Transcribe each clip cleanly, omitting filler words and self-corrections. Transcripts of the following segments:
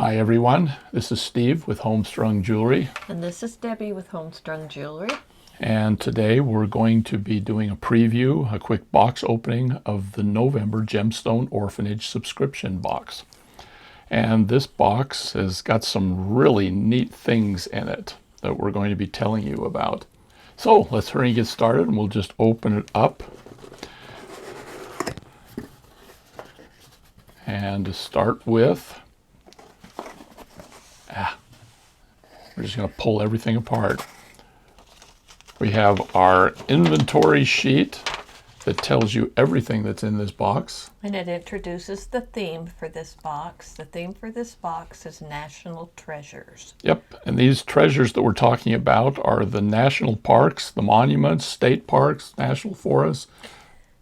Hi everyone, this is Steve with HomeStrung Jewelry. And this is Debbie with HomeStrung Jewelry. And today we're going to be doing a preview, a quick box opening of the November Gemstone Orphanage subscription box. And this box has got some really neat things in it that we're going to be telling you about. So let's hurry and get started, and we'll just open it up. And to start with, we're just going to pull everything apart. We have our inventory sheet that tells you everything that's in this box. And it introduces the theme for this box. The theme for this box is National Treasures. Yep, and these treasures that we're talking about are the national parks, the monuments, state parks, national forests.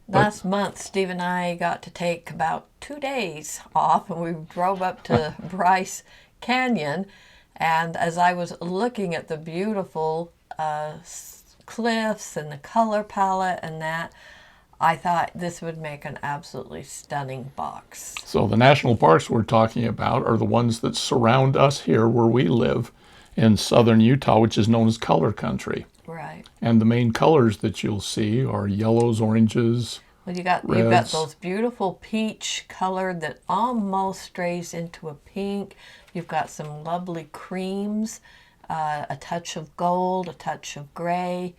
Last month, Steve and I got to take about 2 days off, and we drove up to Bryce Canyon. And as I was looking at the beautiful cliffs and the color palette and that, I thought this would make an absolutely stunning box. So the national parks we're talking about are the ones that surround us here where we live in southern Utah, which is known as color country. Right. And the main colors that you'll see are yellows, oranges, Well, you've got those beautiful peach color that almost strays into a pink. You've got some lovely creams, a touch of gold, a touch of gray.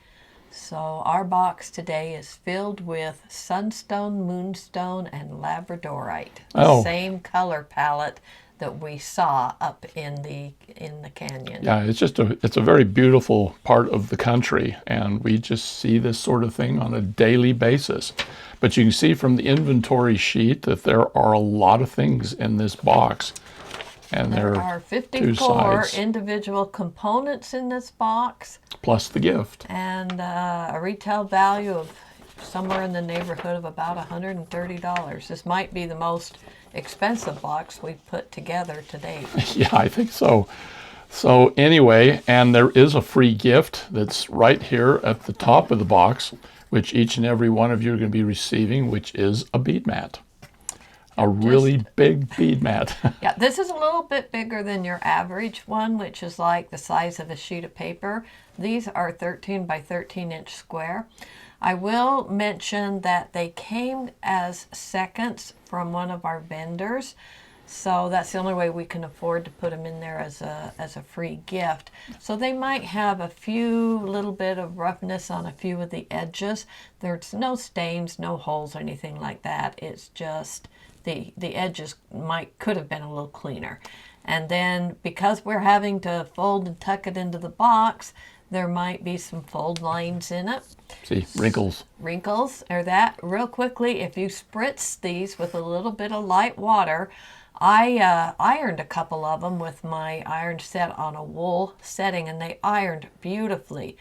So our box today is filled with sunstone, moonstone, and labradorite. Oh. Same color palette that we saw up in the canyon. Yeah, it's a very beautiful part of the country, and we just see this sort of thing on a daily basis. But you can see from the inventory sheet that there are a lot of things in this box. And there are 54 individual components in this box. Plus the gift. And a retail value of somewhere in the neighborhood of about $130. This might be the most expensive box we've put together to date. Yeah, I think so. So anyway, and there is a free gift that's right here at the top of the box, which each and every one of you are going to be receiving, which is a bead mat. A really big bead mat. Yeah, this is a little bit bigger than your average one, which is like the size of a sheet of paper. These are 13 by 13 inch square. I will mention that they came as seconds from one of our vendors. So that's the only way we can afford to put them in there as a free gift. So they might have a few little bit of roughness on a few of the edges. There's no stains, no holes or anything like that. It's just the edges could have been a little cleaner. And then because we're having to fold and tuck it into the box, there might be some fold lines in it. See, wrinkles. Wrinkles, or that. Real quickly, if you spritz these with a little bit of light water, I ironed a couple of them with my iron set on a wool setting, and they ironed beautifully.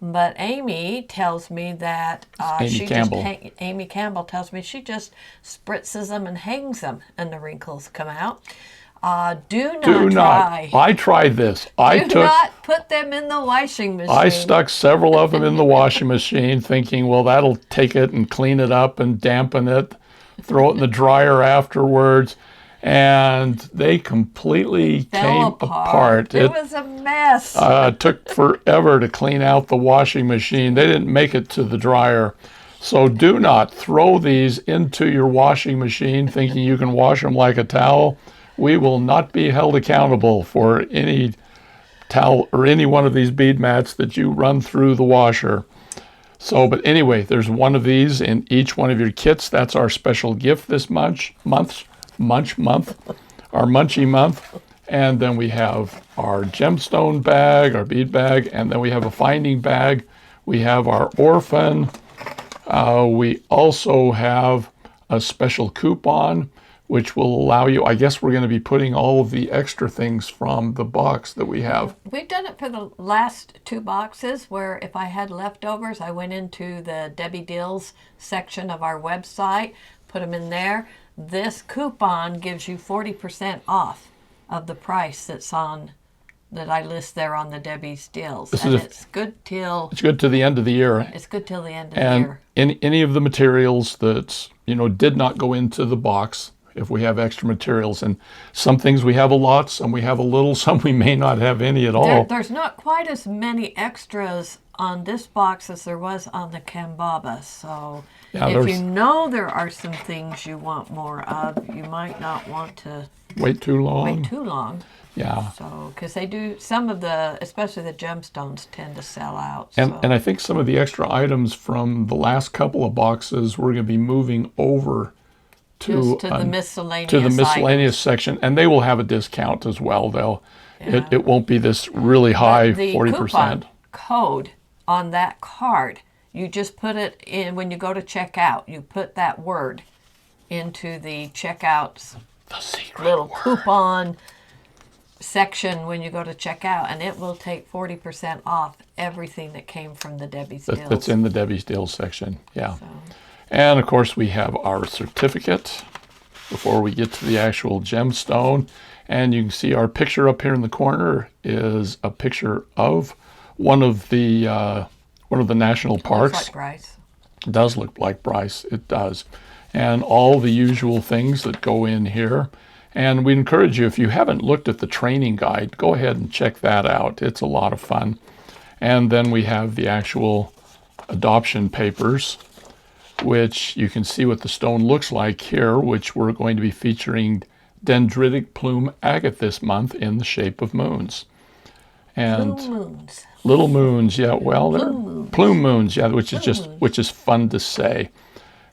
But Amy tells me that Amy Campbell tells me she just spritzes them and hangs them, and the wrinkles come out. Do not. I tried this. Do not put them in the washing machine. I stuck several of them in the washing machine, thinking, well, that'll take it and clean it up and dampen it. Throw it in the dryer afterwards. And they completely came apart. It was a mess. It took forever to clean out the washing machine. They didn't make it to the dryer. So do not throw these into your washing machine thinking you can wash them like a towel. We will not be held accountable for any towel or any one of these bead mats that you run through the washer. So, but anyway, there's one of these in each one of your kits. That's our special gift this month. Our Munchie month. And then we have our gemstone bag, our bead bag, and then we have a finding bag. We have our orphan. We also have a special coupon, which will allow you, I guess we're going to be putting all of the extra things from the box that we have. We've done it for the last 2 boxes, where if I had leftovers, I went into the Debbie Deals section of our website, put them in there. This coupon gives you 40% off of the price that I list there on the Debbie's Deals. It's good till the end of the year. It's good till the end of the year. And any of the materials that did not go into the box if we have extra materials. And some things we have a lot, some we have a little, some we may not have any at all. There's not quite as many extras on this box as there was on the Kambaba. So Yeah, if there's- you know there are some things you want more of, you might not want to Wait too long. wait too long. Yeah. So, because they do, some of the, especially the gemstones, tend to sell out. And, So. and I think some of the extra items from the last couple of boxes, we're going to be moving over Just to the miscellaneous miscellaneous section, and they will have a discount as well. It won't be this really high But the 40%. coupon code on that card, you just put it in when you go to check out. You put that word into the checkouts The secret little word. coupon section when you go to check out, and it will take 40% off everything that came from the Debbie's Deals. That's in the Debbie's Deals section. Yeah. So, And of course, we have our certificate before we get to the actual gemstone. And you can see our picture up here in the corner is a picture of one of the national parks. looks like Bryce. It does look like Bryce. It does. And all the usual things that go in here. And we encourage you, if you haven't looked at the training guide, go ahead and check that out. It's a lot of fun. And then we have the actual adoption papers, which you can see what the stone looks like here, which we're going to be featuring dendritic plume agate this month in the shape of moons. And Blue moons. little moons, yeah, well, they're Plume moons. plume moons, yeah, which is moons. which is fun to say.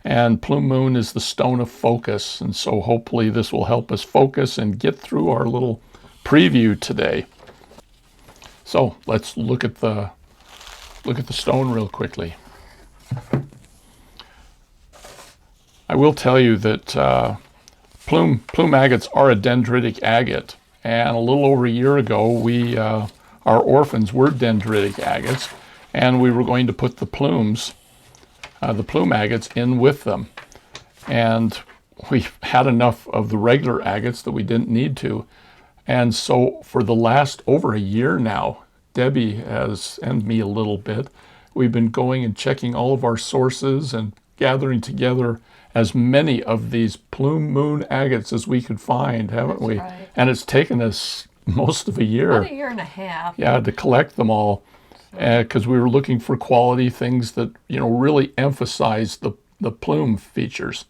And plume moon is the stone of focus, and so hopefully this will help us focus and get through our little preview today. So let's look at the stone real quickly. I will tell you that plume agates are a dendritic agate, and a little over a year ago, our orphans were dendritic agates, and we were going to put the plume agates in with them. And we had enough of the regular agates that we didn't need to. And so for the last over a year now, Debbie has, and me a little bit, we've been going and checking all of our sources and gathering together as many of these plume moon agates as we could find, haven't we? right. And it's taken us most of a year. About a year and a half. Yeah, to collect them all, because we were looking for quality things that really emphasize the plume features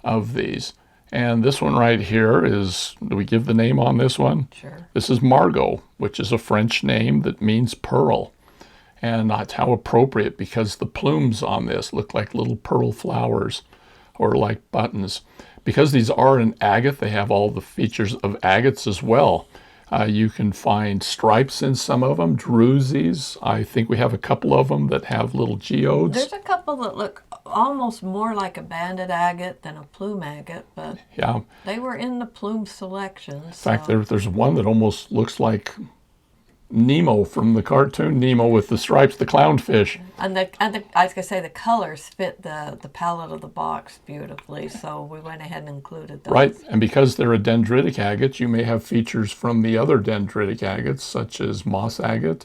of these. And this one right here is, do we give the name on this one? Sure. This is Margot, which is a French name that means pearl. And that's how appropriate, because the plumes on this look like little pearl flowers or like buttons. Because these are an agate, they have all the features of agates as well. You can find stripes in some of them, drusies. I think we have a couple of them that have little geodes. There's a couple that look almost more like a banded agate than a plume agate, but Yeah. they were in the plume selection. In fact, there's one that almost looks like Nemo from the cartoon Nemo with the stripes, the clownfish. And I was gonna say the colors fit the palette of the box beautifully, so we went ahead and included those. Right, and because they're a dendritic agate, you may have features from the other dendritic agates, such as moss agate.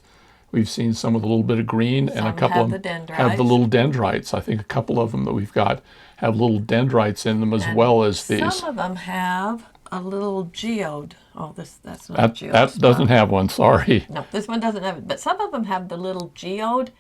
We've seen some with a little bit of green, and a Some couple have of the them have the dendrites. little dendrites. I think a couple of them that we've got have little dendrites in them as well as these. Some of them have a little geode. Oh, that's not That, geode. that doesn't have one, sorry, No, this one doesn't have it. But some of them have the little geode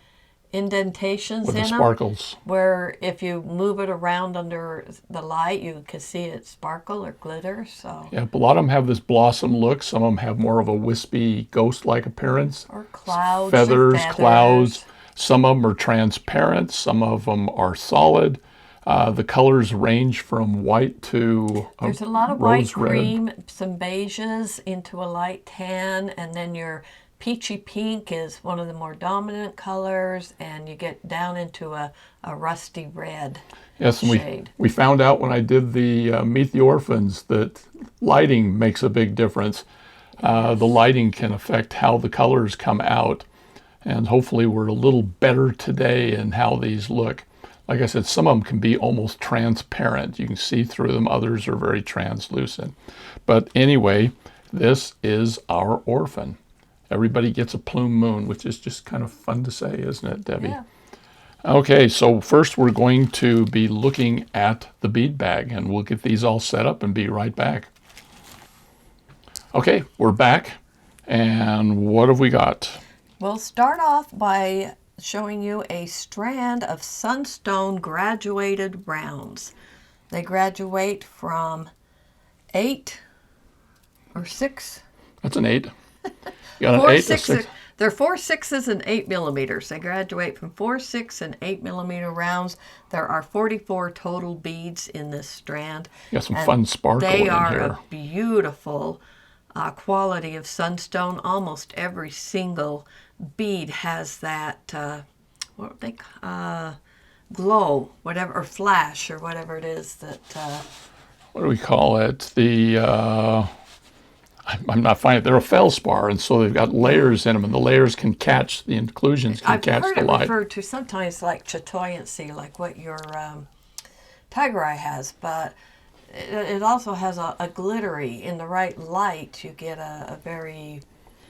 indentations with in the them, sparkles. where if you move it around under the light, you can see it sparkle or glitter. So Yeah, but a lot of them have this blossom look. Some of them have more of a wispy, ghost-like appearance. or clouds, Feathers, or clouds. Some of them are transparent. Some of them are solid. The colors range from white to There's a lot of white rose red. cream, some beiges into a light tan, and then your peachy pink is one of the more dominant colors, and you get down into a rusty red Yes, and shade. we found out when I did the Meet the Orphans that lighting makes a big difference. The lighting can affect how the colors come out, and hopefully we're a little better today in how these look. Like I said, some of them can be almost transparent. You can see through them. Others are very translucent. But anyway, this is our orphan. Everybody gets a plume moon, which is just kind of fun to say, isn't it, Debbie? Yeah. Okay, so first we're going to be looking at the bead bag, and we'll get these all set up and be right back. Okay, we're back, and what have we got? We'll start off by showing you a strand of sunstone graduated rounds. They graduate from 8 or 6. That's an 8. You got an 4, 8, 6, a 6. they're 4 6s and 8 millimeters. They graduate from 4, 6, and 8 millimeter rounds. There are 44 total beads in this strand. You got some and fun sparkle in They here. are a beautiful quality of sunstone. Almost every single bead has that what they glow, whatever, or flash, or whatever it is that. What do we call it? I'm not finding it. They're a feldspar, and so they've got layers in them, and the layers can catch, the inclusions can I've catch heard the it light. referred to sometimes like chatoyancy, like what your tiger eye has, but it also has a glittery. In the right light, you get a very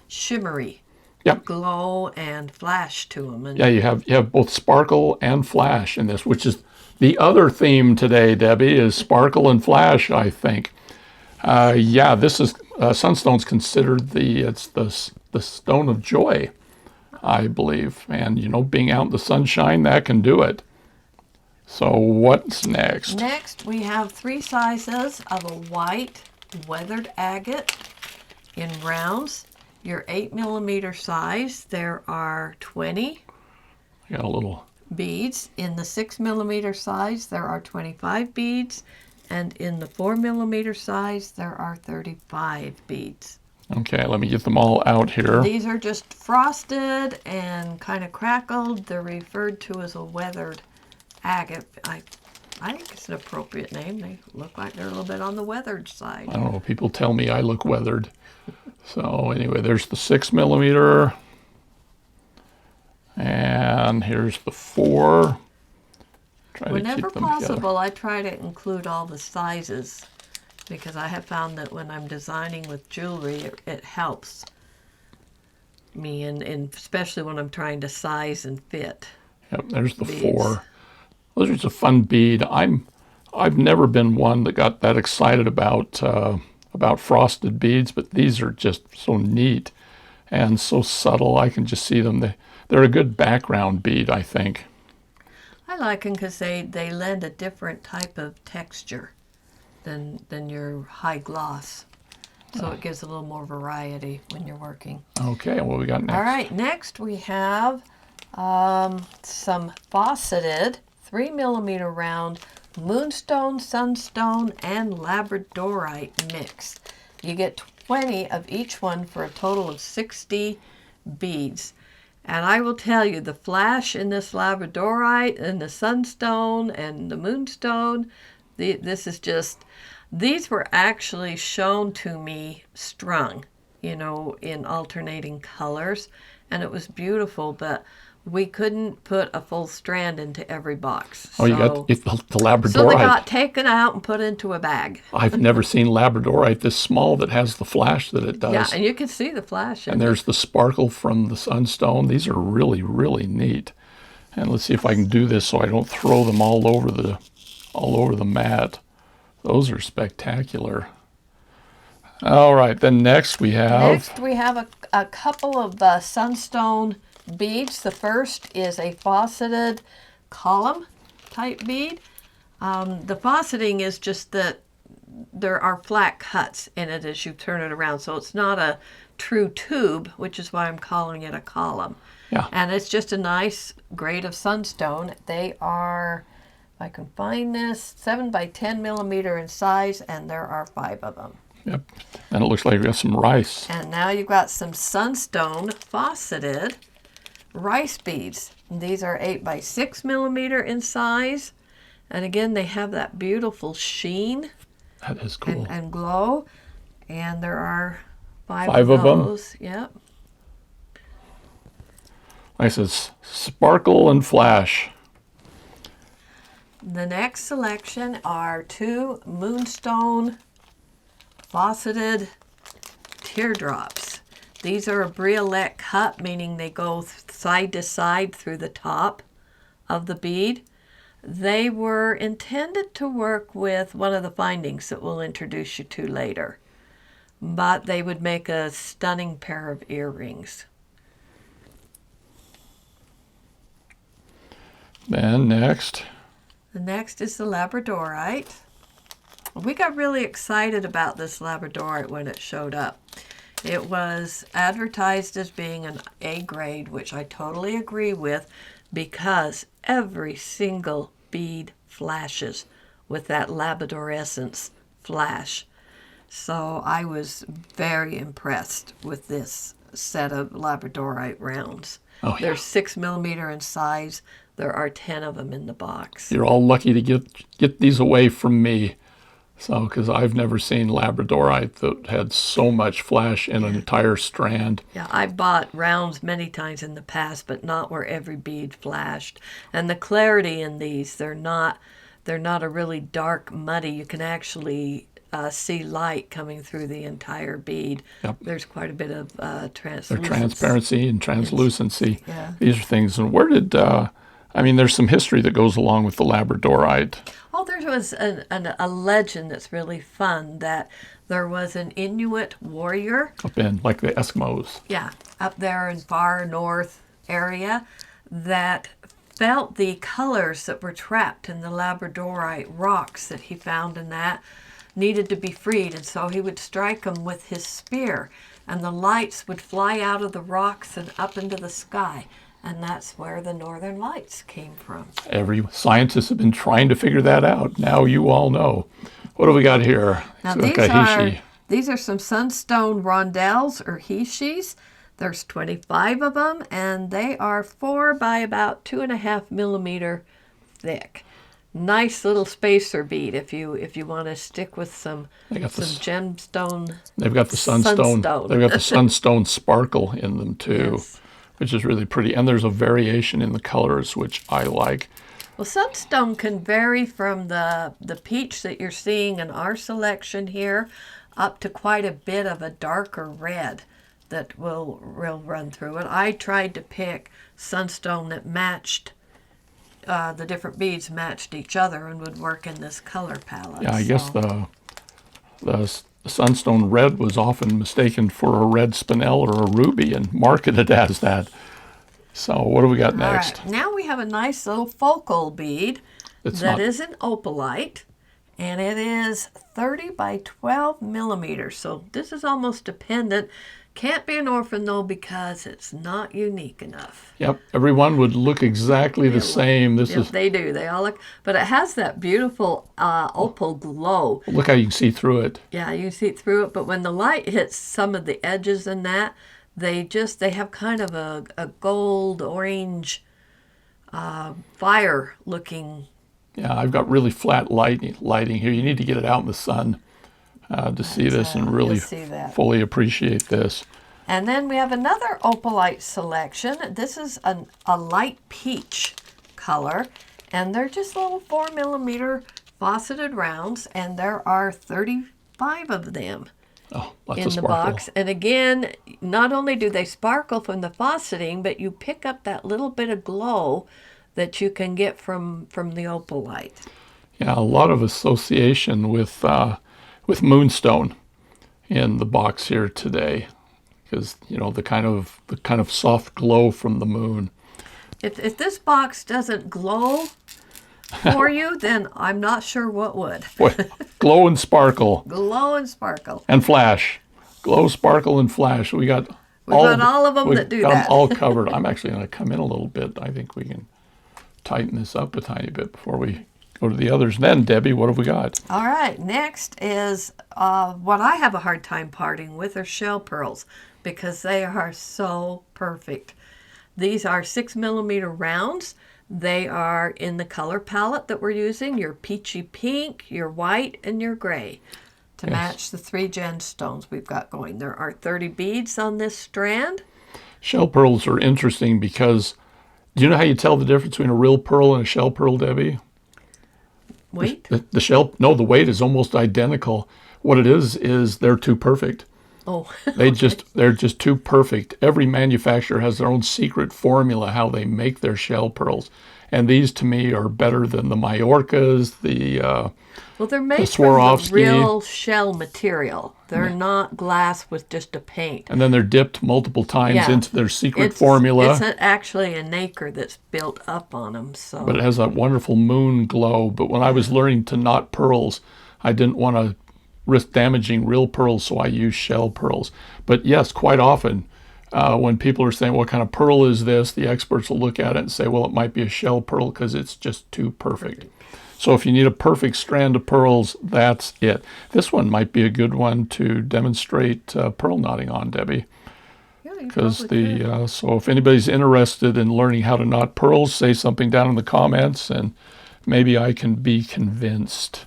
shimmery Yep. glow and flash to them. And Yeah, you have both sparkle and flash in this, which is the other theme today, Debbie, is sparkle and flash, I think. Yeah, this is sunstone's considered the stone of joy, I believe, and you know, being out in the sunshine, that can do it. So what's next? Next, we have 3 sizes of a white weathered agate in rounds. Your 8 millimeter size, there are 20 I got a little. beads. In the 6 millimeter size, there are 25 beads. And in the 4 millimeter size, there are 35 beads. Okay, let me get them all out here. These are just frosted and kind of crackled. They're referred to as a weathered agate. I think it's an appropriate name. They look like they're a little bit on the weathered side. I don't know, people tell me I look weathered. So anyway, there's the 6 millimeter. And here's the 4. Try Whenever to keep them possible, together. I try to include all the sizes because I have found that when I'm designing with jewelry, it helps me, and especially when I'm trying to size and fit. Yep, there's the beads. 4. Those are just a fun bead. I've never been one that got that excited about frosted beads, but these are just so neat and so subtle. I can just see them. They're a good background bead, I think. I like them because they lend a different type of texture than your high gloss. So it gives a little more variety when you're working. Okay, what we got next? All right, next we have some faceted 3 millimeter round moonstone, sunstone, and labradorite mix. You get 20 of each one for a total of 60 beads. And I will tell you, the flash in this labradorite and the sunstone and the moonstone, these were actually shown to me strung, you know, in alternating colors. And it was beautiful, but we couldn't put a full strand into every box. Oh, you got the labradorite. So they got taken out and put into a bag. I've never seen labradorite this small that has the flash that it does. Yeah, and you can see the flash. And there's the sparkle from the sunstone. These are really, really neat. And let's see if I can do this so I don't throw them all over the mat. Those are spectacular. All right, then next we have a couple of sunstone beads. The first is a faceted column type bead. The faceting is just that there are flat cuts in it as you turn it around, so it's not a true tube, which is why I'm calling it a column. Yeah. And it's just a nice grade of sunstone. They are, if I can find this, 7 by 10 millimeter in size, and there are 5 of them. Yep. And it looks like we got some rice. And now you've got some sunstone faceted rice beads. And these are 8 by 6 millimeter in size. And again, they have that beautiful sheen. That is cool. And glow. And there are 5 of them? those. Yep. Nice as sparkle and flash. The next selection are 2 moonstone faceted teardrops. These are a briolette cut, meaning they go side to side through the top of the bead. They were intended to work with one of the findings that we'll introduce you to later, but they would make a stunning pair of earrings. And next. The next is the labradorite. We got really excited about this labradorite when it showed up. It was advertised as being an A grade, which I totally agree with, because every single bead flashes with that labradorescence flash. So I was very impressed with this set of labradorite rounds. Oh, yeah. They're 6 millimeter in size. There are 10 of them in the box. You're all lucky to get these away from me. So, because I've never seen labradorite that had so much flash in an entire strand. Yeah, I bought rounds many times in the past, but not where every bead flashed. And the clarity in these, they're not a really dark, muddy. You can actually see light coming through the entire bead. Yep. There's quite a bit of translucency. Their transparency and translucency. Yeah. These are things. And where did, there's some history that goes along with the labradorite. Oh, there was a legend that's really fun, that there was an Inuit warrior. Up in, like the Eskimos. Yeah, up there in far north area, that felt the colors that were trapped in the labradorite rocks that he found in that needed to be freed. And so he would strike them with his spear, and the lights would fly out of the rocks and up into the sky. And that's where the northern lights came from. Every scientist have been trying to figure that out. Now you all know. What do we got here? Now So these are some sunstone rondelles or hishis. There's 25 of them, and they are 4 by about 2.5 millimeter thick. Nice little spacer bead if you want to stick with some gemstone. They've got the sunstone. They've got the sunstone sparkle in them too. Yes. Which is really pretty. And there's a variation in the colors, which I like. Well, sunstone can vary from the peach that you're seeing in our selection here up to quite a bit of a darker red that will run through it. I tried to pick sunstone that matched, the different beads matched each other and would work in this color palette. Yeah, I guess the sunstone red was often mistaken for a red spinel or a ruby and marketed as that. So what do we got next? All right, now we have a nice little focal bead that is an opalite, and it is 30 by 12 millimeters. So this is almost a pendant. Can't be an orphan though, because it's not unique enough. Yep, everyone would look exactly the same. They do. They all look, but it has that beautiful opal glow. Look how you can see through it. Yeah, you see through it, but when the light hits some of the edges in that, they have kind of a gold orange fire looking. Yeah, I've got really flat lighting here. You need to get it out in the sun to see this and really fully appreciate this. And then we have another opalite selection. This is a light peach color, and they're just little 4 millimeter faceted rounds, and there are 35 of them in the box. And again, not only do they sparkle from the faceting, but you pick up that little bit of glow that you can get from the opalite. Yeah, a lot of association with moonstone in the box here today, because the kind of soft glow from the moon. If this box doesn't glow for you, then I'm not sure what would. Boy, glow and sparkle. Glow and sparkle. And flash. Glow, sparkle, and flash. We've got all of them that do that. Them all covered. I'm actually going to come in a little bit. I think we can tighten this up a tiny bit before we go to the others. And then, Debbie, what have we got? All right, next is what I have a hard time parting with are shell pearls, because they are so perfect. These are 6 millimeter rounds. They are in the color palette that we're using, your peachy pink, your white, and your gray, to match the 3 gemstones we've got going. There are 30 beads on this strand. Shell pearls are interesting because, do you know how you tell the difference between a real pearl and a shell pearl, Debbie? Weight? The weight is almost identical. What it is they're too perfect. Oh. They're just too perfect. Every manufacturer has their own secret formula how they make their shell pearls. And these to me are better than the Majorcas, the Well, they're made from the Swarovski. real shell material. They're not glass with just a paint. and then they're dipped multiple times Yeah. into their secret formula. It's actually a nacre that's built up on them. So. But it has that wonderful moon glow. But when I was learning to knot pearls, I didn't want to risk damaging real pearls, so I used shell pearls. But yes, quite often, when people are saying, what kind of pearl is this? The experts will look at it and say, well, it might be a shell pearl because it's just too perfect. So if you need a perfect strand of pearls, that's it. This one might be a good one to demonstrate pearl knotting on, Debbie. Because so if anybody's interested in learning how to knot pearls, say something down in the comments, and maybe I can be convinced.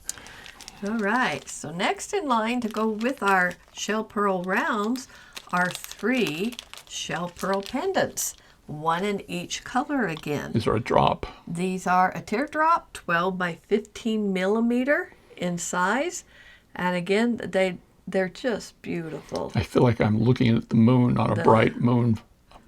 All right. So next in line to go with our shell pearl rounds are 3 shell pearl pendants, 1 in each color again. These are a drop. These are a teardrop, 12 by 15 millimeter in size, and again they're just beautiful. I feel like I'm looking at the moon on a bright moon,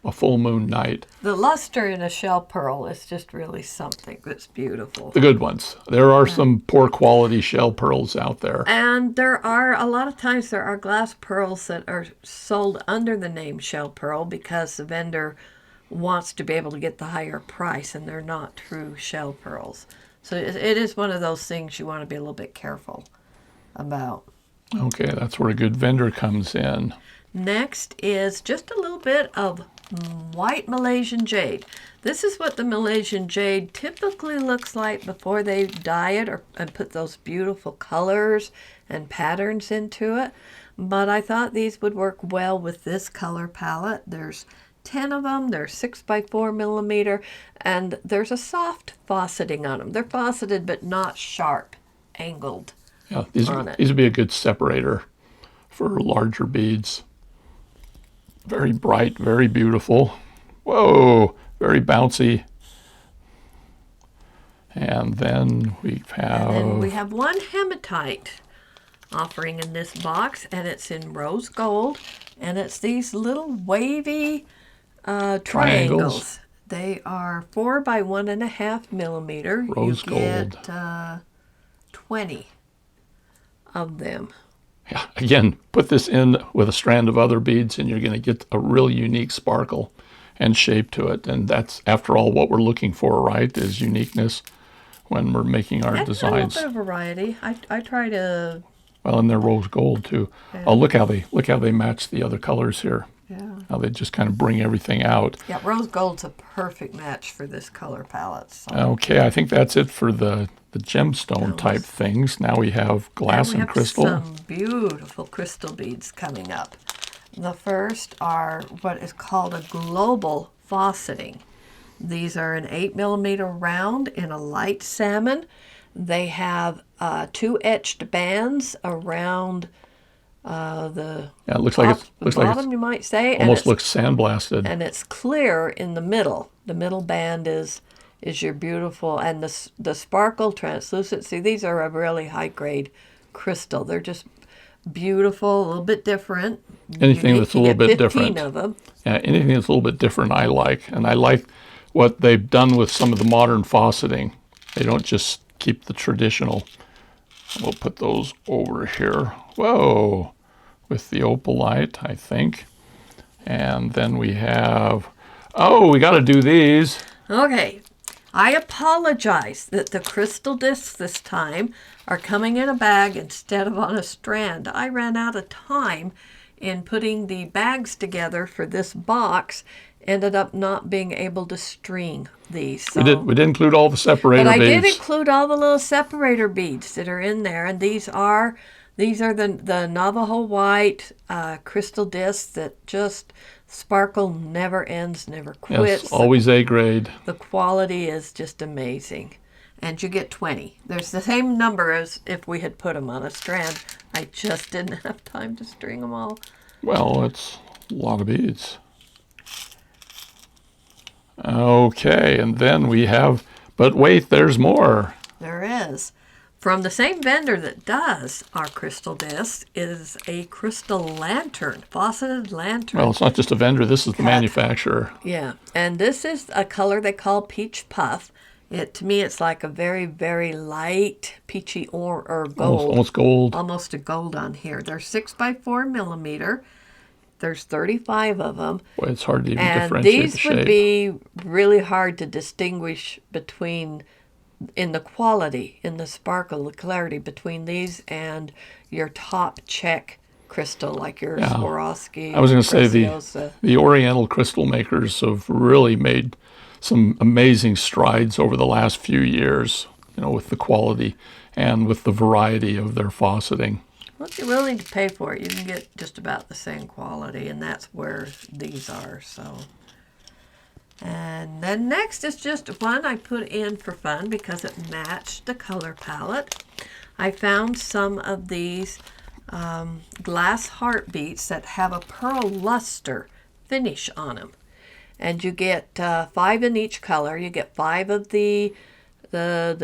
a full moon night. The luster in a shell pearl is just really something that's beautiful. The good ones. There are some poor quality shell pearls out there. And there are, a lot of times there are glass pearls that are sold under the name shell pearl because the vendor wants to be able to get the higher price, and they're not true shell pearls. So it is one of those things you want to be a little bit careful about. Okay, that's where a good vendor comes in. Next is just a little bit of white Malaysian jade. This is what the Malaysian jade typically looks like before they dye it and put those beautiful colors and patterns into it. But I thought these would work well with this color palette. There's 10 of them. They're 6 by 4 millimeter, and there's a soft faceting on them. They're faceted but not sharp, angled. Yeah, these would be a good separator for larger beads. Very bright, very beautiful. Whoa, very bouncy. And then we have 1 hematite offering in this box, and it's in rose gold, and it's these little wavy triangles. They are 4 by 1.5 millimeter. Rose you get gold. 20 of them. Yeah, again, put this in with a strand of other beads and you're going to get a real unique sparkle and shape to it. And that's, after all, what we're looking for, right, is uniqueness when we're making our designs. A little bit of variety. I try to... Well, and they're rose gold, too. Yeah. Oh, look how they match the other colors here. Yeah. How they just kind of bring everything out. Yeah, rose gold's a perfect match for this color palette. So. Okay, I think that's it for the gemstone type things. Now we have glass and crystal. Some beautiful crystal beads coming up. The first are what is called a global faceting. These are an 8 millimeter round in a light salmon. They have 2 etched bands around the it looks like it's bottom, you might say. Almost looks sandblasted. And it's clear in the middle. The middle band is your beautiful, and the sparkle translucency. These are a really high grade crystal. They're just beautiful, a little bit different. Anything that's a little bit different. 15 of them. Yeah, anything that's a little bit different I like. And I like what they've done with some of the modern faceting. They don't just keep the traditional. We'll put those over here. Whoa, with the opalite, I think. And then we have, we got to do these. Okay. I apologize that the crystal discs this time are coming in a bag instead of on a strand. I ran out of time in putting the bags together for this box. Ended up not being able to string these. So. We did include all the separator beads. But I did include all the little separator beads that are in there, and these are the Navajo white crystal discs that just sparkle, never ends, never quits. Yes, always A grade. The quality is just amazing. And you get 20. There's the same number as if we had put them on a strand. I just didn't have time to string them all. Well, it's a lot of beads. Okay, and then we have, but wait, there's more. There is. From the same vendor that does our crystal discs is a crystal lantern, faceted lantern. Well, it's not just a vendor, this is the manufacturer. Yeah, and this is a color they call peach puff. To me, it's like a very, very light peachy or gold. Almost gold. Almost a gold on here. They're 6 by 4 millimeter. There's 35 of them. Boy, it's hard to even And differentiate the these shape. would be really hard to distinguish between, in the quality, in the sparkle, the clarity between these and your top check crystal, like your Swarovski. I was going to say Preciosa. the Oriental crystal makers have really made some amazing strides over the last few years, with the quality and with the variety of their faceting. Well, if you're willing to pay for it, you can get just about the same quality, and that's where these are. So, and then next is just one I put in for fun because it matched the color palette. I found some of these glass heartbeats that have a pearl luster finish on them. And you get 5 in each color. You get 5 of the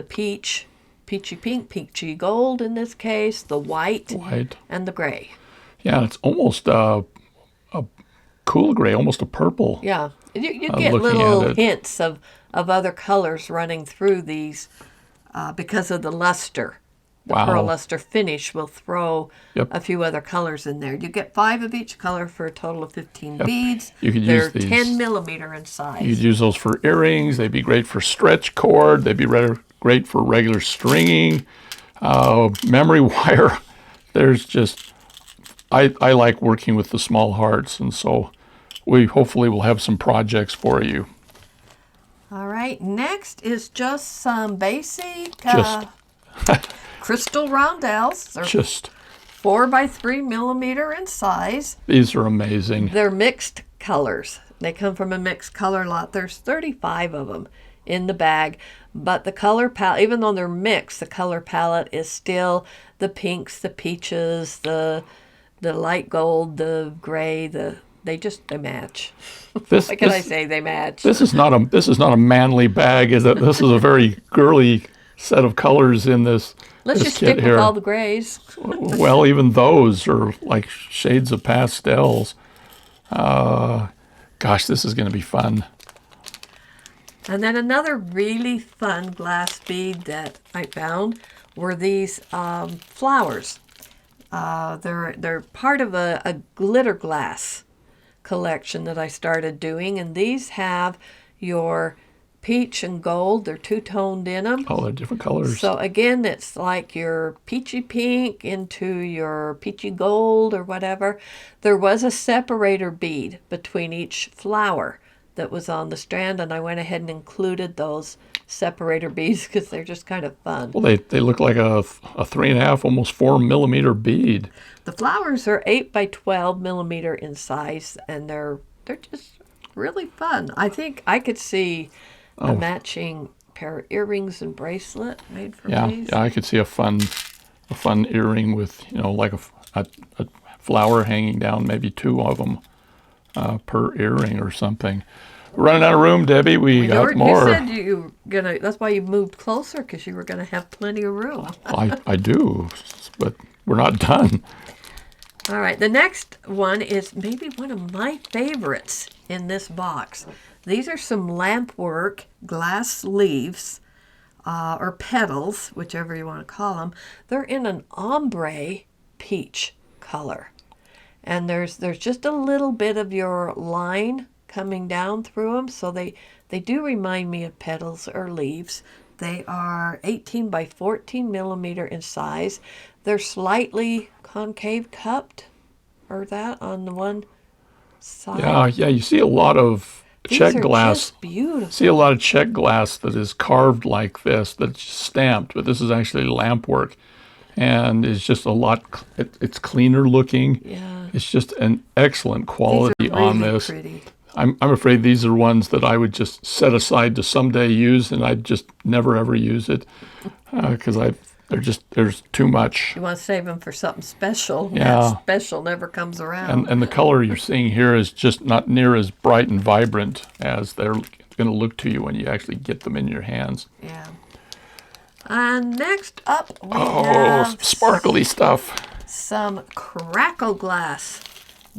peach, peachy pink, peachy gold in this case, the white, and the gray. Yeah, it's almost a cool gray, almost a purple. Yeah, you get little hints of other colors running through these because of the luster. The pearl luster finish will throw a few other colors in there. You get 5 of each color for a total of 15 beads. You could They're use these, 10 millimeter in size. You could use those for earrings. They'd be great for stretch cord. They'd be great for regular stringing. Memory wire. There's just, I like working with the small hearts, and so we hopefully will have some projects for you. All right, next is just some basic crystal rondelles. They're just 4 by 3 millimeter in size. These are amazing. They're mixed colors. They come from a mixed color lot. There's 35 of them in the bag, but the color palette, even though they're mixed, the color palette is still the pinks, the peaches, the light gold, the gray, they match. What can I say? They match. This is not a manly bag, is it? This is a very girly set of colors in this. Let's just stick with all the grays. Well, even those are like shades of pastels. Gosh, this is going to be fun. And then another really fun glass bead that I found were these flowers. They're part of a glitter glass collection that I started doing, and these have your peach and gold. They're two-toned in them. Oh, they're different colors. So again, it's like your peachy pink into your peachy gold or whatever. There was a separator bead between each flower that was on the strand, and I went ahead and included those separator beads because they're just kind of fun. Well, they look like a 3.5, almost 4 millimeter bead. The flowers are 8 by 12 millimeter in size, and they're just really fun. I think I could see a matching pair of earrings and bracelet made from these. Yeah, I could see a fun earring with like a flower hanging down, maybe 2 of them per earring or something. We're running out of room, Debbie. We got more. You said you were gonna. That's why you moved closer, because you were gonna have plenty of room. I do, but we're not done. All right, the next one is maybe one of my favorites in this box. These are some lampwork glass leaves or petals, whichever you want to call them. They're in an ombre peach color. And there's just a little bit of your line coming down through them, so they do remind me of petals or leaves. They are 18 by 14 millimeter in size. They're slightly concave cupped, or that on the one side. Yeah, you see a lot of check glass. Just beautiful. See a lot of check glass that is carved like this, that's stamped, but this is actually lampwork, and it's just a lot. It's cleaner looking. Yeah. It's just an excellent quality These are really on this. Pretty. I'm afraid these are ones that I would just set aside to someday use, and I'd just never ever use it because there's too much. You want to save them for something special. Yeah. That special never comes around. And the color you're seeing here is just not near as bright and vibrant as they're going to look to you when you actually get them in your hands. Yeah. And next up, we have sparkly stuff. Some crackle glass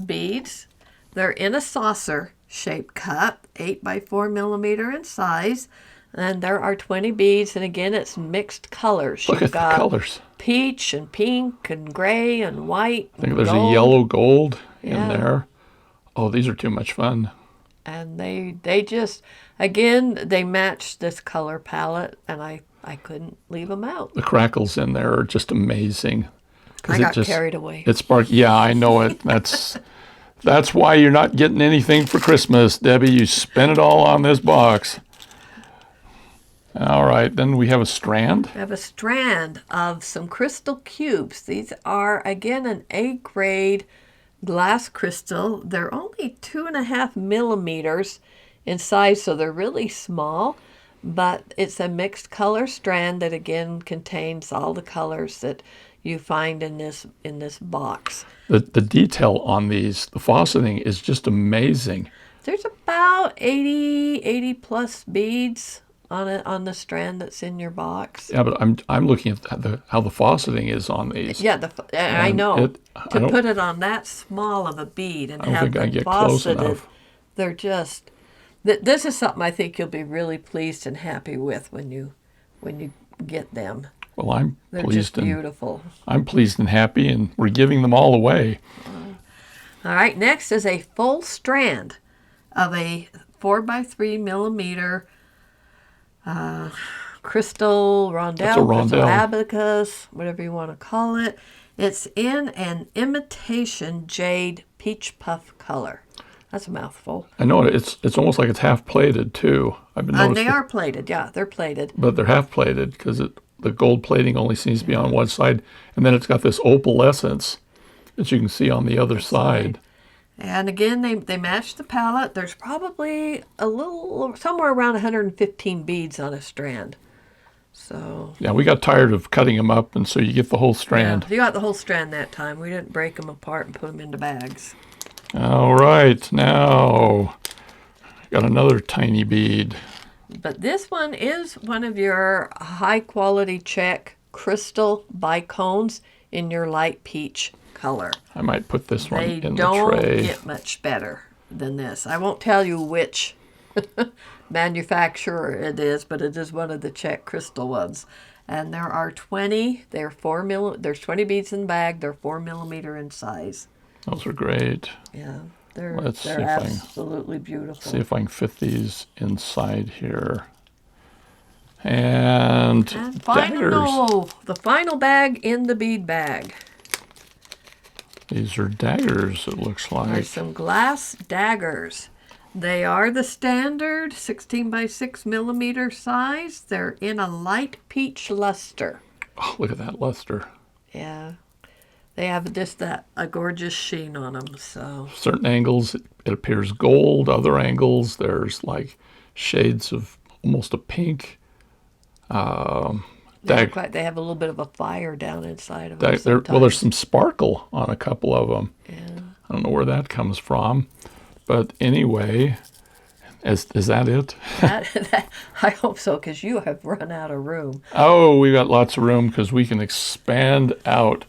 beads. They're in a saucer shaped cup, 8 by 4 millimeter in size. And there are 20 beads, and again, it's mixed colors. Look You've at the got colors. peach and pink and gray and white I think and there's gold. a yellow gold in Yeah. there. Oh, these are too much fun. And they just, again, they match this color palette, and I couldn't leave them out. The crackles in there are just amazing. I got carried away. It sparked. Yeah, I know it. That's why you're not getting anything for Christmas, Debbie. You spent it all on this box. All right, then we have a strand. We have a strand of some crystal cubes. These are, again, an A-grade glass crystal. They're only 2.5 millimeters in size, so they're really small, but it's a mixed color strand that, again, contains all the colors that you find in this box. The detail on these, the faceting is just amazing. There's about 80 plus beads on the strand that's in your box. Yeah, but I'm looking at how the faceting is on these. Yeah, I know. I To put it on that small of a bead and don't have think I them get close faceted, enough. they're just. This is something I think you'll be really pleased and happy with when you get them. Well, I'm They're pleased just and beautiful. I'm pleased and happy, and we're giving them all away. All right, next is a full strand of a 4x3 millimeter crystal rondelle, That's a crystal rondelle. abacus, whatever you want to call it. It's in an imitation jade peach puff color. That's a mouthful. I know it's almost like it's half plated too. I've been And noticing, they are plated, yeah, they're plated. but they're half plated because the gold plating only seems to be on one side, and then it's got this opalescence that you can see on the other side. And again, they match the palette. There's probably somewhere around 115 beads on a strand. So Yeah, we got tired of cutting them up, and so you get the whole strand. yeah, you got the whole strand that time. We didn't break them apart and put them into bags. All right, now got another tiny bead. But this one is one of your high quality check crystal bicones in your light peach color. I might put this one They in the don't tray. get much better than this. I won't tell you which manufacturer it is, but it is one of the Czech crystal ones. And there are 20. There's 20 beads in the bag. They're 4 millimeter in size. Those are great. Yeah, they're Let's see if I can- absolutely beautiful. See if I can fit these inside here. And daggers. The final bag in the bead bag. These are daggers, it looks There's like. some glass daggers. They are the standard 16 by 6 millimeter size. They're in a light peach luster. Oh, look at that luster. Yeah. They have just a gorgeous sheen on them. So Certain angles, it appears gold. Other angles, there's like shades of almost a pink. they have a little bit of a fire down inside of them. Well, there's some sparkle on a couple of them. Yeah. I don't know where that comes from. But anyway, is that it? I hope so, because you have run out of room. Oh, we got lots of room because we can expand out.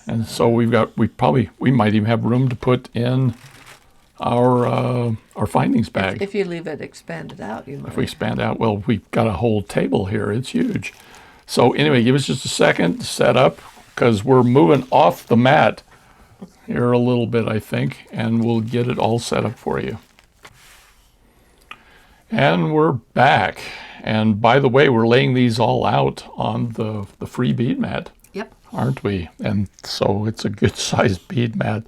And so we might even have room to put in our findings bag. If you leave it expanded out, you might. If we expand out, well, we've got a whole table here. It's huge. So anyway, give us just a second to set up because we're moving off the mat here a little bit, I think, and we'll get it all set up for you. And we're back. And by the way, we're laying these all out on the free bead mat, Yep. aren't we? And so it's a good sized bead mat.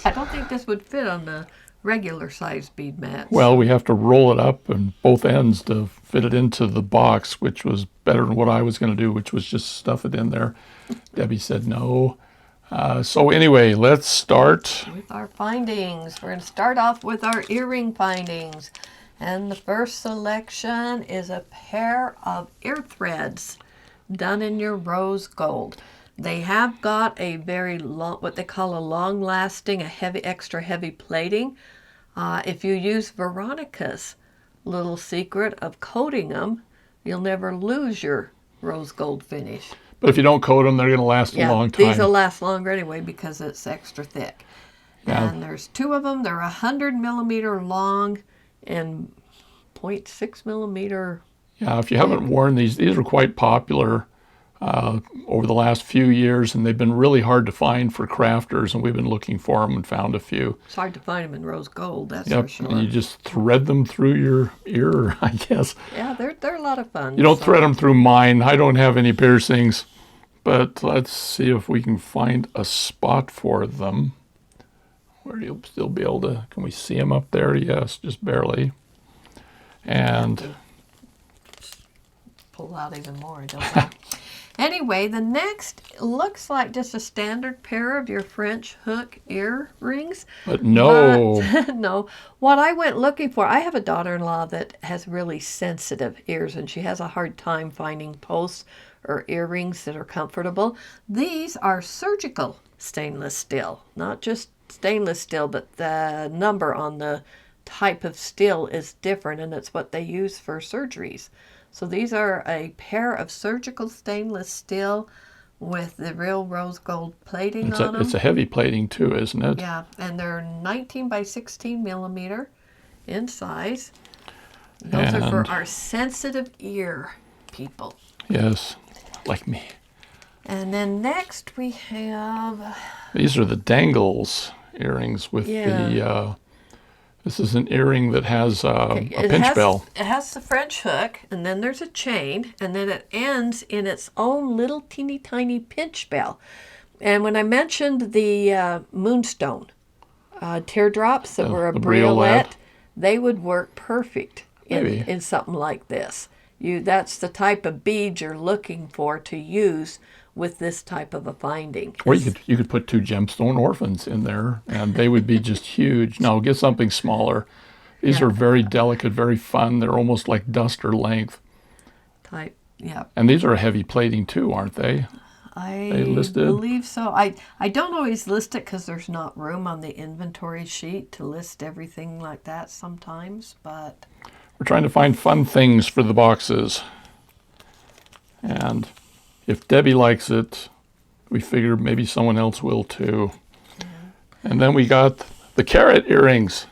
I don't think this would fit on the regular size bead mats. Well, we have to roll it up and both ends to fit it into the box, which was better than what I was going to do, which was just stuff it in there. Debbie said no. So anyway, let's start. With our findings. We're going to start off with our earring findings. And the first selection is a pair of ear threads done in your rose gold. They have got a very long, what they call a long-lasting, extra heavy plating. If you use Veronica's little secret of coating them, you'll never lose your rose gold finish. But if you don't coat them, they're going to last a long time. These will last longer anyway because it's extra thick. Yeah. And there's two of them. They're 100 millimeter long and 0.6 millimeter. Yeah, if you haven't worn these are quite popular over the last few years, and they've been really hard to find for crafters, and we've been looking for them and found a few. It's hard to find them in rose gold, that's Yep, for sure. and you just thread them through your ear, I guess. Yeah, they're a lot of fun. You don't thread them through mine. I don't have any piercings, but let's see if we can find a spot for them where you'll still be able to. Can we see them up there? Yes, just barely. And pull out even more, don't I? Anyway, the next looks like just a standard pair of your French hook earrings. but no, But, no. What I went looking for, I have a daughter-in-law that has really sensitive ears, and she has a hard time finding posts or earrings that are comfortable. These are surgical stainless steel, not just stainless steel, but the number on the type of steel is different, and it's what they use for surgeries. So these are a pair of surgical stainless steel with the real rose gold plating on them. it's a heavy plating too, isn't it? Yeah, and they're 19 by 16 millimeter in size. Those are for our sensitive ear people. Yes, like me. And then next we have... These are the dangles earrings with the... This is an earring that has a pinch bell. It has the French hook, and then there's a chain, and then it ends in its own little teeny tiny pinch bell. And when I mentioned the moonstone teardrops that were a briolette, they would work perfect in something like this. That's the type of bead you're looking for to use with this type of a finding. Or you could put 2 Gemstone Orphans in there, and they would be just huge. No, get something smaller. These are very delicate, very fun. They're almost like duster length. Type, yeah. And these are heavy plating too, aren't they? I believe so. I don't always list it because there's not room on the inventory sheet to list everything like that sometimes, but... We're trying to find fun things for the boxes. And if Debbie likes it, we figure maybe someone else will too. Mm-hmm. And then we got the carrot earrings.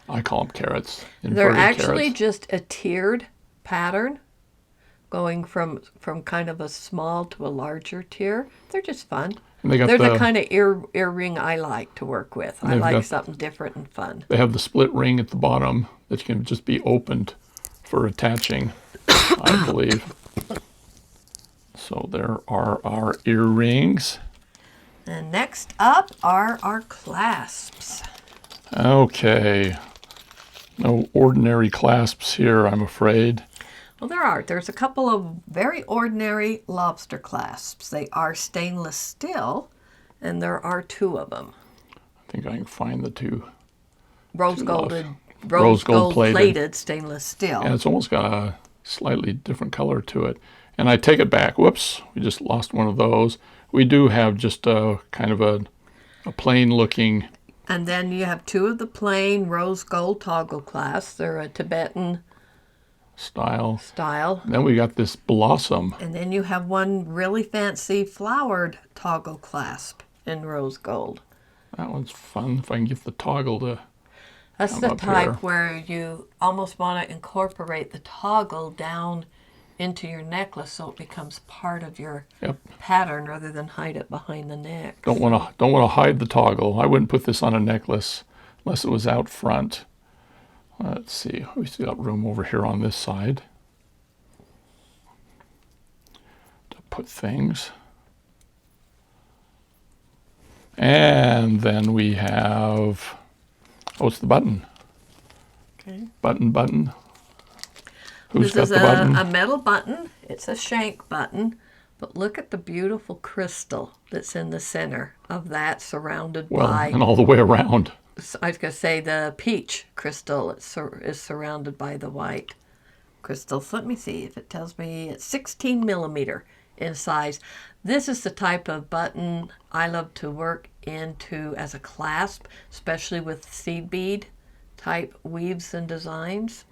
I call them carrots. They're actually just a tiered pattern going from kind of a small to a larger tier. They're just fun. They're the kind of earring I like to work with. I like something different and fun. They have the split ring at the bottom that can just be opened for attaching, I believe. So there are our earrings. And next up are our clasps. Okay. No ordinary clasps here, I'm afraid. Well, there are. There's a couple of very ordinary lobster clasps. They are stainless steel, and there are 2 of them. I think I can find the 2. Rose gold plated stainless steel. Yeah, it's almost got a slightly different color to it. And I take it back. Whoops, we just lost one of those. We do have just a kind of a plain looking. And then you have 2 of the plain rose gold toggle clasps. They're a Tibetan style. And then we got this blossom. And then you have one really fancy flowered toggle clasp in rose gold. That one's fun if I can get the toggle to That's the type where you almost want to incorporate the toggle down into your necklace so it becomes part of your pattern rather than hide it behind the neck. Don't want to hide the toggle. I wouldn't put this on a necklace unless it was out front. Let's see. We still got room over here on this side to put things. And then we have, it's the button. Okay. Button. Who's this got is the button? a metal button. It's a shank button. But look at the beautiful crystal that's in the center of that, surrounded by... and all the way around. I was going to say the peach crystal is surrounded by the white crystal. So let me see if it tells me it's 16 millimeter in size. This is the type of button I love to work into as a clasp, especially with seed bead type weaves and designs.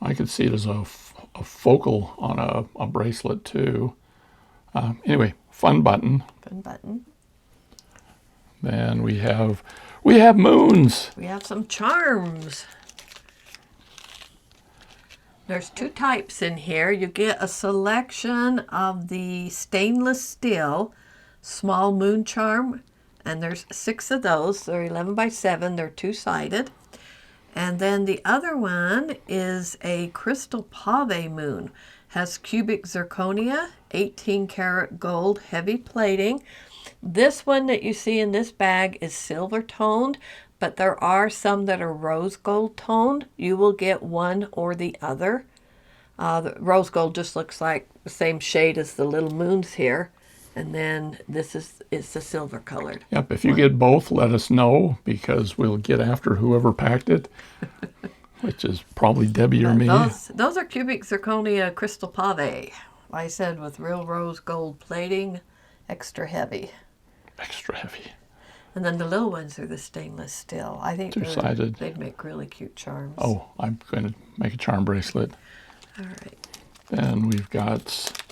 I could see it as a focal on a bracelet too. Anyway, fun button. Fun button. Then we have moons. We have some charms. There's two types in here. You get a selection of the stainless steel small moon charm, and there's 6 of those. They're 11 by 7. They're two-sided. And then the other one is a crystal pave moon. Has cubic zirconia, 18 karat gold, heavy plating. This one that you see in this bag is silver toned, but there are some that are rose gold toned. You will get one or the other. The rose gold just looks like the same shade as the little moons here. And then this is the silver colored. Yep, if you get both, let us know, because we'll get after whoever packed it, which is probably Debbie or me. Those are cubic zirconia crystal pave. Like I said, with real rose gold plating, extra heavy. Extra heavy. And then the little ones are the stainless steel. I think Two-sided. They'd make really cute charms. Oh, I'm going to make a charm bracelet. All right. Then we've got,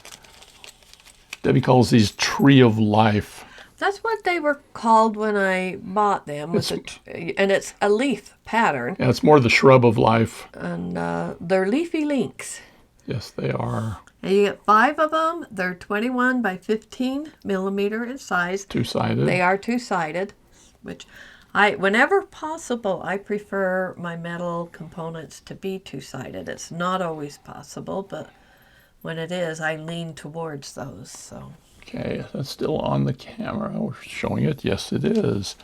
Debbie calls these Tree of Life. That's what they were called when I bought them. And it's a leaf pattern. Yeah, it's more the Shrub of Life. And they're leafy links. Yes, they are. And you get 5 of them. They're 21 by 15 millimeter in size. Two-sided. They are two-sided, which whenever possible, I prefer my metal components to be two-sided. It's not always possible, but when it is, I lean towards those. So. Okay, that's still on the camera. We're showing it. Yes, it is.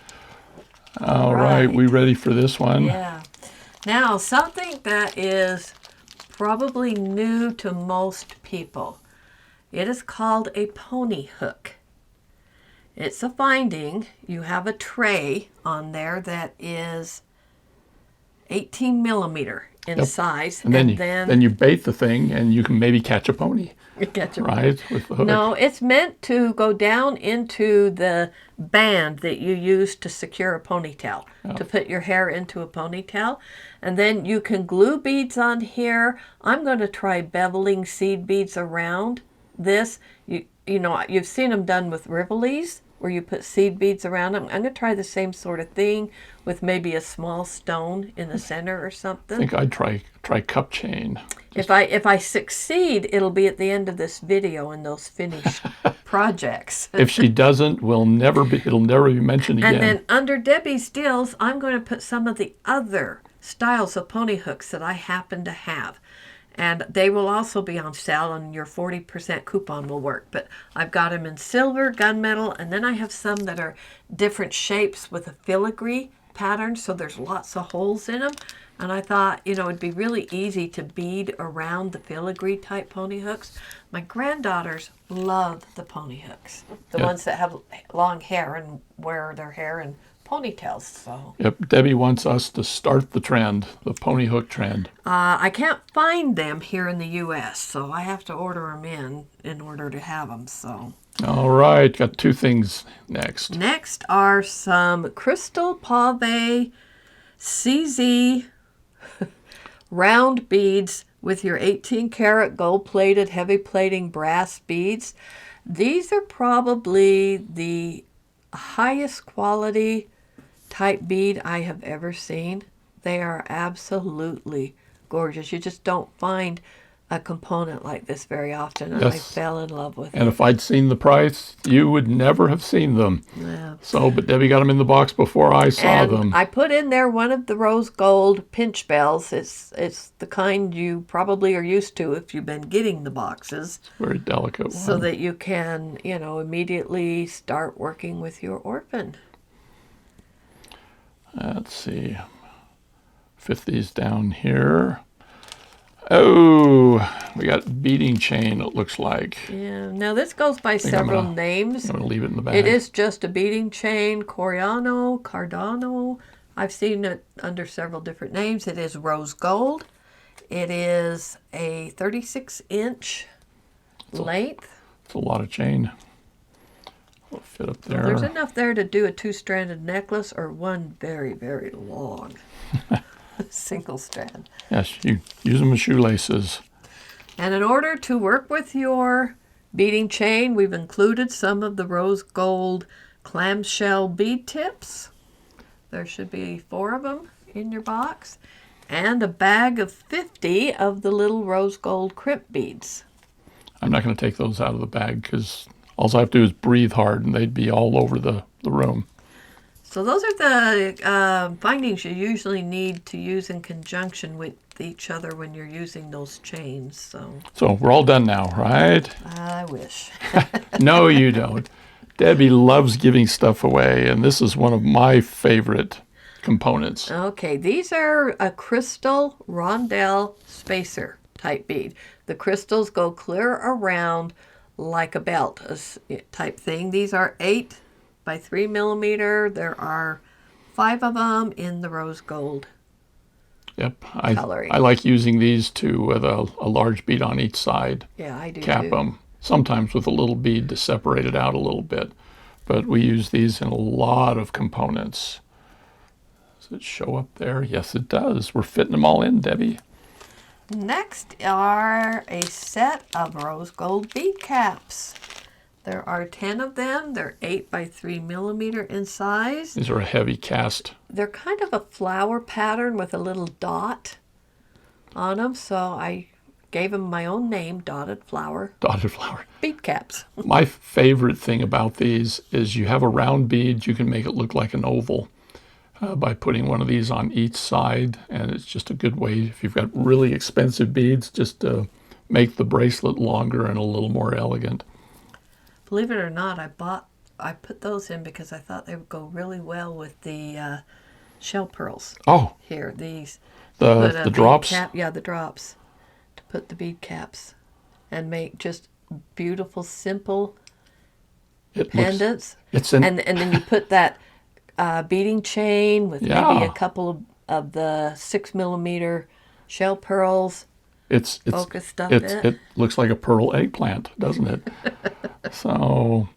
All right, we ready for this one? Yeah. Now, something that is probably new to most people. It is called a pony hook. It's a finding. You have a tray on there that is 18 millimeter in size. And then you bait the thing, and you can maybe catch a pony. Catch a right? With the hook. No, it's meant to go down into the band that you use to secure a ponytail, to put your hair into a ponytail. And then you can glue beads on here. I'm going to try beveling seed beads around this. You know, you've seen them done with rivolis, where you put seed beads around them. I'm going to try the same sort of thing with maybe a small stone in the center or something. I think I'd try cup chain. If I succeed, it'll be at the end of this video in those finished projects. If she doesn't, it'll never be mentioned again. And then under Debbie's deals, I'm going to put some of the other styles of pony hooks that I happen to have. And they will also be on sale, and your 40% coupon will work. But I've got them in silver, gunmetal, and then I have some that are different shapes with a filigree pattern, so there's lots of holes in them. And I thought, you know, it'd be really easy to bead around the filigree type pony hooks. My granddaughters love the pony hooks, the ones that have long hair and wear their hair in ponytails. So. Yep, Debbie wants us to start the trend, the pony hook trend. I can't find them here in the U.S., so I have to order them in order to have them. So. All right, got 2 things next. Next are some crystal pave CZ round beads with your 18 karat gold plated heavy plating brass beads. These are probably the highest quality type bead I have ever seen. They are absolutely gorgeous. You just don't find a component like this very often, and I fell in love with it. And if I'd seen the price, you would never have seen them. Yeah. So, but Debbie got them in the box before I saw them. I put in there one of the rose gold pinch bells. It's the kind you probably are used to if you've been getting the boxes. Very delicate one. So that you can, you know, immediately start working with your orphan. Let's see. Fit these down here. Oh, we got beading chain, it looks like. Yeah, now this goes by several names. I'm going to leave it in the bag. It is just a beading chain, Coriano, Cardano. I've seen it under several different names. It is rose gold. It is a 36-inch length. It's a lot of chain. It'll fit up there. Well, there's enough there to do a 2-stranded necklace or one very, very long single strand. Yes, you use them as shoelaces. And in order to work with your beading chain, we've included some of the rose gold clamshell bead tips. There should be 4 of them in your box. And a bag of 50 of the little rose gold crimp beads. I'm not going to take those out of the bag because all I have to do is breathe hard and they'd be all over the room. So those are the findings you usually need to use in conjunction with each other when you're using those chains. So we're all done now, right? I wish. No, you don't. Debbie loves giving stuff away, and this is one of my favorite components. Okay, these are a crystal rondelle spacer type bead. The crystals go clear around like a belt type thing. These are 8 by 3 millimeter. There are 5 of them in the rose gold. Yep, Coloring. I like using these two with a large bead on each side. Yeah, I do Cap too. them, sometimes with a little bead to separate it out a little bit. But we use these in a lot of components. Does it show up there? Yes, it does. We're fitting them all in, Debbie. Next are a set of rose gold bead caps. There are 10 of them. They're 8 by 3 millimeter in size. These are a heavy cast. They're kind of a flower pattern with a little dot on them, so I gave them my own name, Dotted Flower Dotted flower. bead caps. My favorite thing about these is you have a round bead, you can make it look like an oval by putting one of these on each side, and it's just a good way, if you've got really expensive beads, just to make the bracelet longer and a little more elegant. Believe it or not, I put those in because I thought they would go really well with the shell pearls. Oh, Here, these. the bead drops? Cap, yeah, the drops. To put the bead caps and make just beautiful, simple pendants. And then you put that beading chain with maybe Yeah. a couple of the 6 millimeter shell pearls. Focused up it looks like a pearl eggplant, doesn't it? So,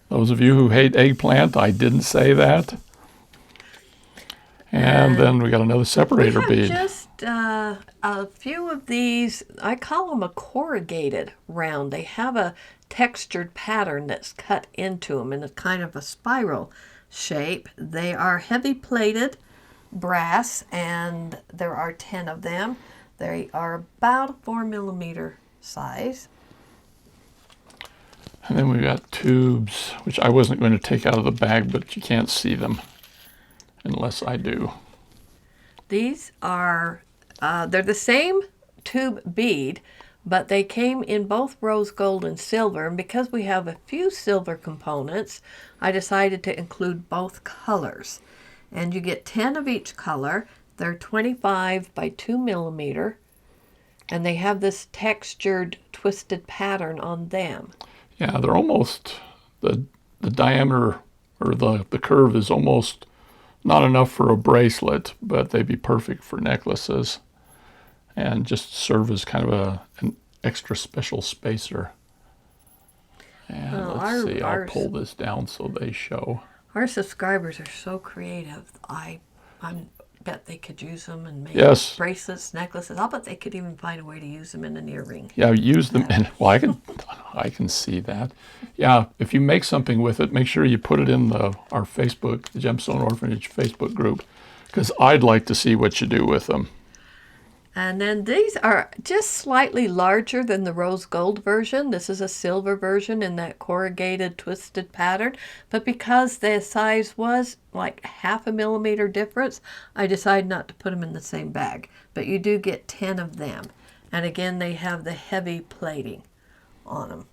those of you who hate eggplant, I didn't say that. And then we got another separator We bead. have just a few of these. I call them a corrugated round. They have a textured pattern that's cut into them in a kind of a spiral shape. They are heavy plated brass, and there are 10 of them. They are about a 4 millimeter size. And then we've got tubes, which I wasn't going to take out of the bag, but you can't see them unless I do. These are, they're the same tube bead, but they came in both rose gold and silver. And because we have a few silver components, I decided to include both colors. And you get 10 of each color. They're 25 by 2 millimeter, and they have this textured, twisted pattern on them. Yeah, they're almost, the diameter or the curve is almost not enough for a bracelet, but they'd be perfect for necklaces and just serve as kind of an extra special spacer. And let's see, I'll pull this down so they show. Our subscribers are so creative. I bet they could use them and make bracelets, necklaces. I'll bet they could even find a way to use them in an earring. Yeah, use them. And well, I can see that. Yeah, if you make something with it, make sure you put it in our Facebook, the Gemstone Orphanage Facebook group, because I'd like to see what you do with them. And then these are just slightly larger than the rose gold version. This is a silver version in that corrugated twisted pattern. But because the size was like 0.5 millimeter difference, I decided not to put them in the same bag. But you do get 10 of them. And again, they have the heavy plating on them.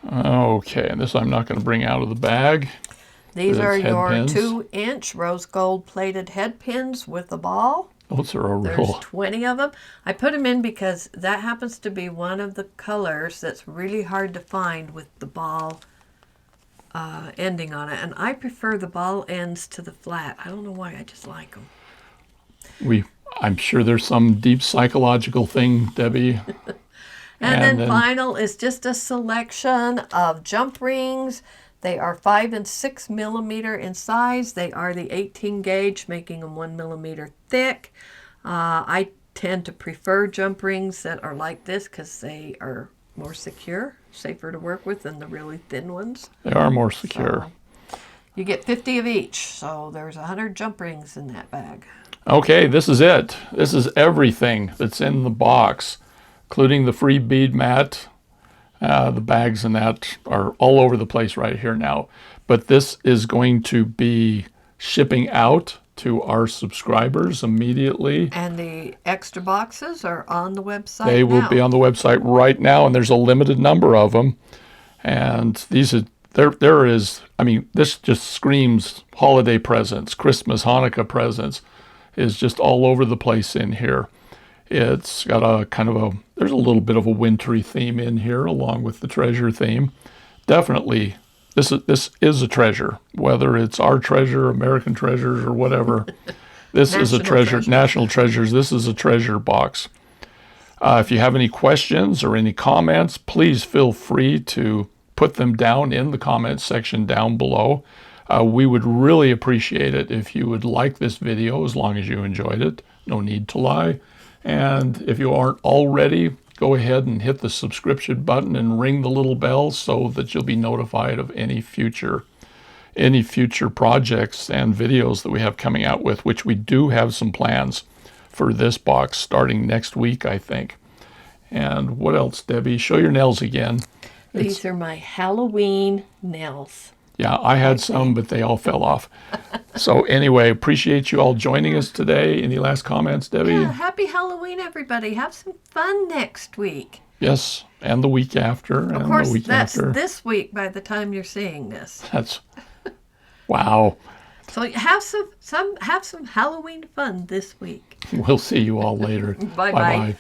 Okay, and this I'm not going to bring out of the bag. These are your pins. 2-inch rose gold plated head pins with a ball. Those are There's 20 of them. I put them in because that happens to be one of the colors that's really hard to find with the ball ending on it. And I prefer the ball ends to the flat. I don't know why, I just like them. I'm sure there's some deep psychological thing, Debbie. and then final is just a selection of jump rings. They are 5 and 6 millimeter in size. They are the 18 gauge, making them 1 millimeter thick. I tend to prefer jump rings that are like this because they are more secure, safer to work with than the really thin ones. They are more secure. So you get 50 of each, so there's 100 jump rings in that bag. Okay, this is it. This is everything that's in the box, including the free bead mat. The bags and that are all over the place right here now. But this is going to be shipping out to our subscribers immediately. And the extra boxes are on the website They will be on the website right now, and there's a limited number of them. And these are, there is, I mean, this just screams holiday presents, Christmas, Hanukkah presents, is just all over the place in here. It's got a kind of there's a little bit of a wintry theme in here along with the treasure theme. Definitely, this is a treasure, whether it's our treasure, American treasures, or whatever. This is a treasure, national treasures. This is a treasure box. If you have any questions or any comments, please feel free to put them down in the comments section down below. We would really appreciate it if you would like this video as long as you enjoyed it. No need to lie. And if you aren't already, go ahead and hit the subscription button and ring the little bell so that you'll be notified of any future projects and videos that we have coming out with, which we do have some plans for this box starting next week, I think. And what else, Debbie? Show your nails again. These are my Halloween nails. Yeah, I had some, but they all fell off. So anyway, appreciate you all joining us today. Any last comments, Debbie? Yeah, happy Halloween, everybody. Have some fun next week. Yes, and the week after. Of course, that's this week by the time you're seeing this. That's, wow. So have some Halloween fun this week. We'll see you all later. Bye-bye.